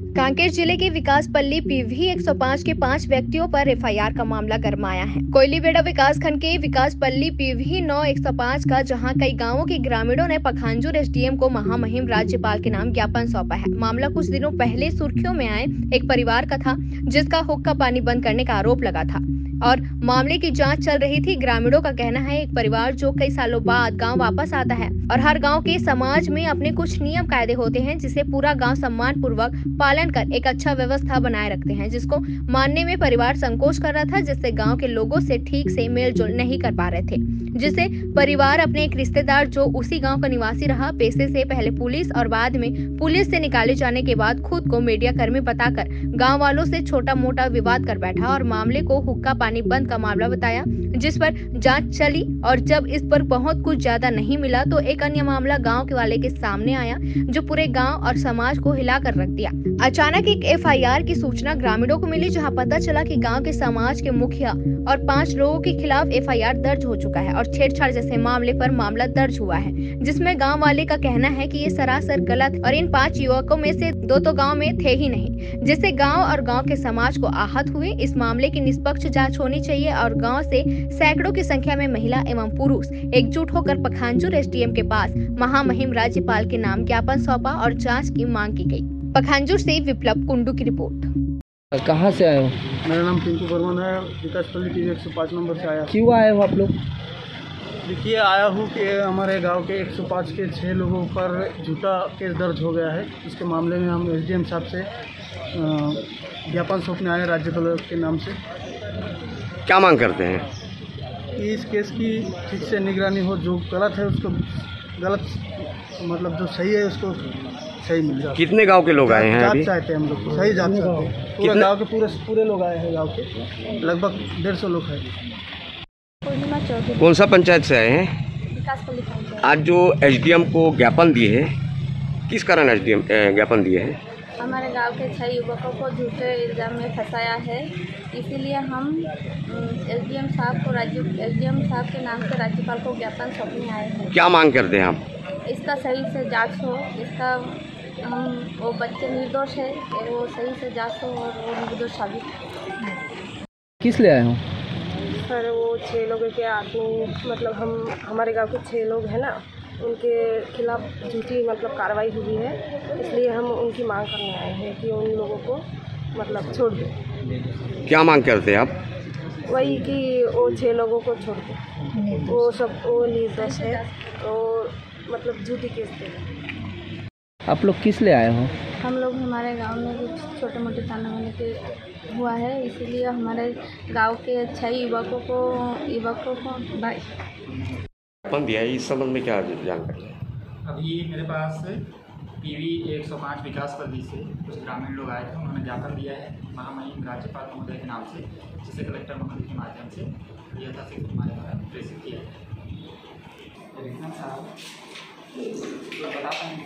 कांकेर जिले के विकासपल्ली पीवी 105 के 5 व्यक्तियों पर एफआईआर का मामला गरमाया है। कोयलीबेड़ा विकासखंड के विकासपल्ली पीवी 9 105 का जहां कई गांवों के ग्रामीणों ने पखांजूर एसडीएम को महामहिम राज्यपाल के नाम ज्ञापन सौंपा है। मामला कुछ दिनों पहले सुर्खियों में आए एक परिवार का था जिसका हुक्का पानी बंद करने का आरोप लगा था और मामले की जांच चल रही थी। ग्रामीणों का कहना है एक परिवार जो कई सालों बाद गांव वापस आता है और हर गांव के समाज में अपने कुछ नियम कायदे होते हैं जिसे पूरा गांव सम्मान पूर्वक पालन कर एक अच्छा व्यवस्था बनाए रखते हैं, जिसको मानने में परिवार संकोच कर रहा था, जिससे गांव के लोगों से ठीक से मेल जोल नहीं कर पा रहे थे, जिससे परिवार अपने एक रिश्तेदार जो उसी गांव का निवासी रहा पेशे से पहले पुलिस और बाद में पुलिस से निकाले जाने के बाद खुद को मीडिया कर्मी बताकर गांव वालों से छोटा मोटा विवाद कर बैठा और मामले को हुक्का पानी बंद का मामला बताया, जिस पर जांच चली और जब इस पर बहुत कुछ ज्यादा नहीं मिला तो एक अन्य मामला गांव के वाले के सामने आया जो पूरे गांव और समाज को हिलाकर रख दिया। अचानक एक एफआईआर की सूचना ग्रामीणों को मिली जहां पता चला कि गांव के समाज के मुखिया और 5 लोगों के खिलाफ एफआईआर दर्ज हो चुका है और छेड़छाड़ जैसे मामले पर मामला दर्ज हुआ है, जिसमें गांव वाले का कहना है कि ये सरासर गलत और इन 5 युवकों में से 2 तो गांव में थे ही नहीं, जिससे गांव और गांव के समाज को आहत हुए। इस मामले की निष्पक्ष जांच होनी चाहिए और गांव से सैकड़ों की संख्या में महिला एवं पुरुष एकजुट होकर पखांजूर एसडीएम के पास महामहिम राज्यपाल के नाम ज्ञापन सौंपा और जांच की मांग की गई। पखांजूर से विप्लव कुंडू की रिपोर्ट। कहाँ से आए हो? मेरा नाम टिंकू बर्मन है, विकासपल्ली पीवी 105 नंबर से आया। क्यों आए हो आप लोग? देखिए, आया हूँ कि हमारे गांव के 105 के 6 लोगों पर झूठा केस दर्ज हो गया है। इसके मामले में हम एसडीएम साहब से ज्ञापन सौंपने आए राज्यपाल के नाम से। क्या मांग करते हैं? कि इस केस की ठीक से निगरानी हो, जो गलत है उसको गलत, मतलब जो सही है उसको सही मिल जाए। कितने गांव के लोग आए हैं अभी? चाहते हैं हम लोग सही जांच चाहते हैं। पूरे गांव के पूरे लोग आए हैं, गांव के लगभग 150 लोग हैं। कौन सा पंचायत से आए हैं? विकासपल्ली पंचायत। आज जो एसडीएम को ज्ञापन दिए हैं, किस कारण एसडीएम ज्ञापन दिए हैं? हमारे गांव के 6 युवकों को झूठे इल्ज़ाम में फंसाया है, इसीलिए हम एसडीएम साहब के नाम से राज्यपाल को ज्ञापन सौंपने आए हैं। क्या मांग करते हैं आप? इसका सही से जांच हो, इसका वो बच्चे निर्दोष है, वो सही से जांच हो और वो निर्दोष साबित हो। किस लिए आए हो? सर, वो 6 लोगों के आदमी, मतलब हमारे गांव के 6 लोग हैं ना, उनके खिलाफ झूठी मतलब कार्रवाई हुई है, इसलिए हम उनकी मांग करने आए हैं कि उन लोगों को मतलब छोड़ दें। क्या मांग करते हैं आप? वही कि वो 6 लोगों को छोड़ दें, वो निर्दोष है, और मतलब झूठी केस दे। आप लोग किस लिए आए हो? हम लोग हमारे गांव में कुछ छोटे मोटे थाना वाले के हुआ है, इसीलिए हमारे गांव के 6 युवकों को ज्ञापन दिया है, इस संबंध में क्या जानकारी है? अभी मेरे पास पीवी 105 विकासपल्ली से कुछ ग्रामीण लोग आए थे, उन्होंने ज्ञापन दिया है महामहिम राज्यपाल महोदय के नाम से, जिसे कलेक्टर महोदय के माध्यम से यथाशीघ्र हमारे द्वारा प्रेषित किया है। बता पाएंगे